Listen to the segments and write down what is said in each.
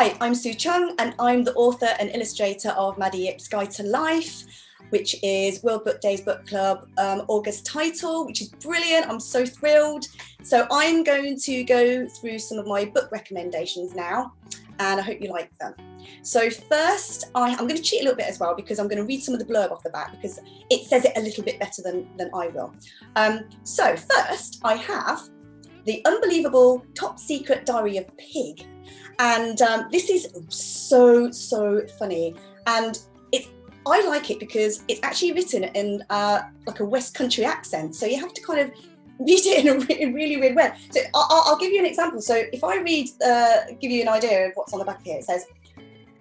Hi, I'm Sue Cheung and I'm the author and illustrator of Maddy Yip's Guide to Life, which is World Book Days Book Club August title, which is brilliant. I'm so thrilled. So I'm going to go through some of my book recommendations now, and I hope you like them. So first, I'm going to cheat a little bit as well, because I'm going to read some of the blurb off the back because it says it a little bit better than I will. So first, I have The Unbelievable Top Secret Diary of Pig. And this is so funny, and I like it because it's actually written in like a West Country accent, so you have to kind of read it in a really weird way. So I'll give you an example. So if I give you an idea of what's on the back here, it says,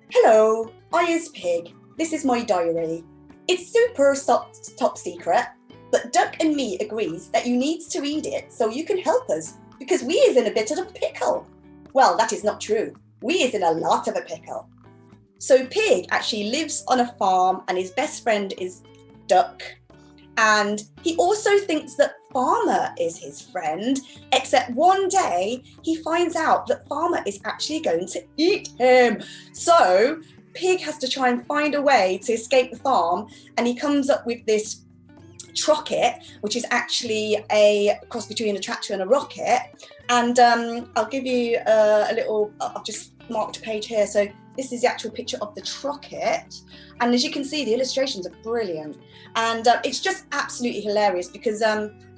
"Hello, I is Pig. This is my diary. It's super top secret, but Duck and me agrees that you need to read it so you can help us, because we is in a bit of a pickle." Well, that is not true. We is in a lot of a pickle. So Pig actually lives on a farm and his best friend is Duck. And he also thinks that Farmer is his friend, except one day he finds out that Farmer is actually going to eat him. So Pig has to try and find a way to escape the farm, and he comes up with this trocket, which is actually a cross between a tractor and a rocket. And I'll give you a little, I've just marked a page here. So this is the actual picture of the trocket. And as you can see, the illustrations are brilliant. And it's just absolutely hilarious because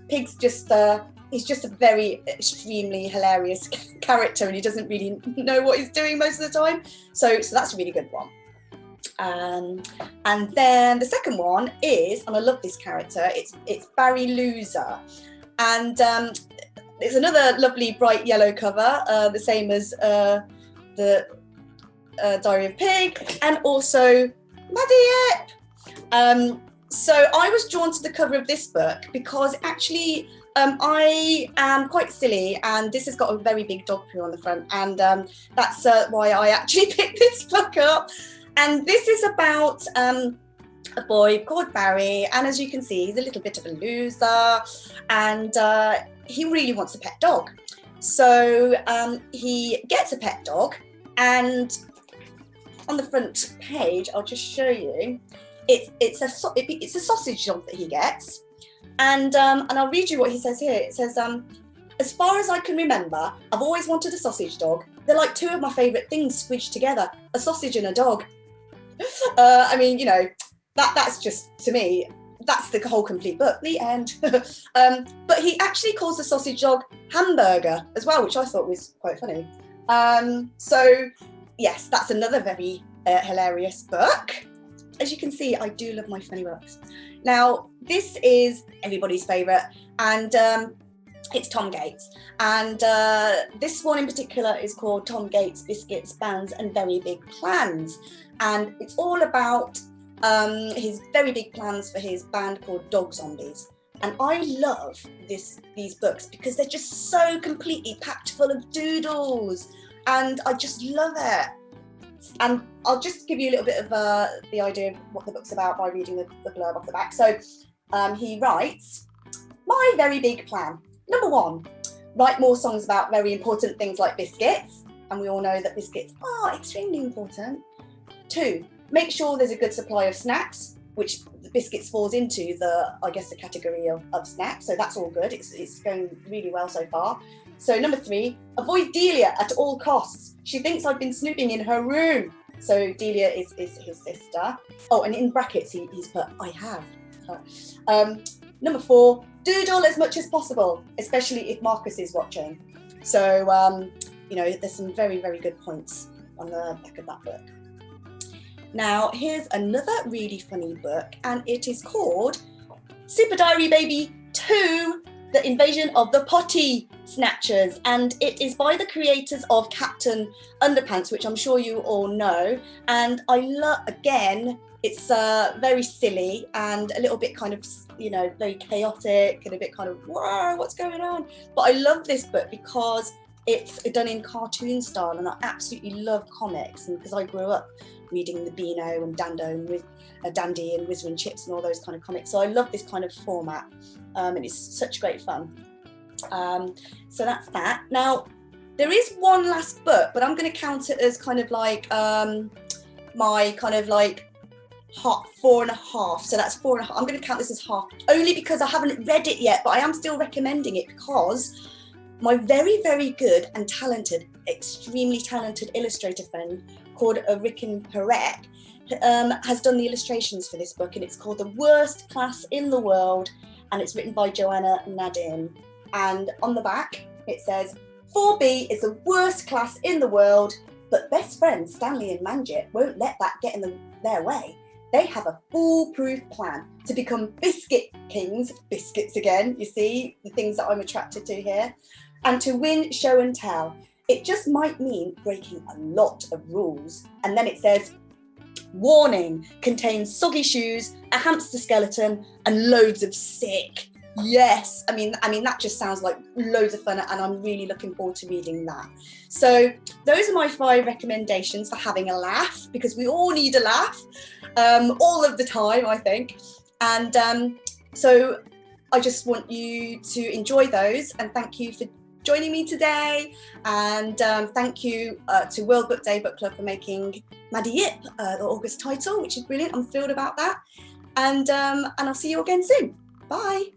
Pig's he's just a very extremely hilarious character, and he doesn't really know what he's doing most of the time. So that's a really good one. And then the second one is, and I love this character, it's Barry Loser. And it's another lovely bright yellow cover, the same as the Diary of Pig, and also Maddy Yip. So I was drawn to the cover of this book because actually I am quite silly, and this has got a very big dog poo on the front, and that's why I actually picked this book up. And this is about a boy called Barry, and as you can see, he's a little bit of a loser, and he really wants a pet dog. So he gets a pet dog, and on the front page, I'll just show you, it's a sausage dog that he gets, and I'll read you what he says here. It says, "As far as I can remember, I've always wanted a sausage dog. They're like two of my favourite things squished together, a sausage and a dog." I mean, you know, that's just, to me, that's the whole complete book, the end. But he actually calls the sausage dog Hamburger as well, which I thought was quite funny. So yes, that's another very hilarious book. As you can see, I do love my funny books. Now, this is everybody's favourite, and it's Tom Gates. And this one in particular is called Tom Gates, Biscuits, Bands and Very Big Plans. And it's all about his very big plans for his band called Dog Zombies. And I love these books because they're just so completely packed full of doodles, and I just love it. And I'll just give you a little bit of the idea of what the book's about by reading the blurb off the back. So he writes, "My very big plan. Number 1, write more songs about very important things like biscuits." And we all know that biscuits are extremely important. 2, make sure there's a good supply of snacks, which the biscuits falls into the category of snacks. So that's all good. It's going really well so far. So number 3, avoid Delia at all costs. She thinks I've been snooping in her room. So Delia is his sister. Oh, and in brackets he's put, "I have." Number 4, doodle as much as possible, especially if Marcus is watching. So, you know, there's some very, very good points on the back of that book. Now, here's another really funny book, and it is called Super Diary Baby 2, The Invasion of the Potty Snatchers. And it is by the creators of Captain Underpants, which I'm sure you all know. And I love, again, it's very silly and a little bit kind of, you know, very chaotic and a bit kind of, whoa, what's going on? But I love this book because it's done in cartoon style, and I absolutely love comics, and because I grew up reading the Beano and Dando and Dandy and Whizzer and Chips and all those kind of comics. So I love this kind of format, and it's such great fun. So that's that. Now, There is one last book, but I'm going to count it as kind of like my kind of like 4.5. So that's 4.5. I'm going to count this as half, only because I haven't read it yet, but I am still recommending it because my very, very good and talented, extremely talented illustrator friend called Ricken Perek has done the illustrations for this book, and it's called The Worst Class in the World, and it's written by Joanna Nadin. And on the back it says 4B is the worst class in the world, but best friends Stanley and Manjit won't let that get in their way. They have a foolproof plan to become biscuit kings, biscuits again, you see the things that I'm attracted to here, and to win show and tell. It just might mean breaking a lot of rules. And then it says, warning, contains soggy shoes, a hamster skeleton, and loads of sick. Yes, I mean that just sounds like loads of fun, and I'm really looking forward to reading that. So those are my 5 recommendations for having a laugh, because we all need a laugh all of the time, I think. And so I just want you to enjoy those, and thank you for joining me today. And thank you to World Book Day Book Club for making Maddy Yip the August title, which is brilliant. I'm thrilled about that. And I'll see you again soon. Bye.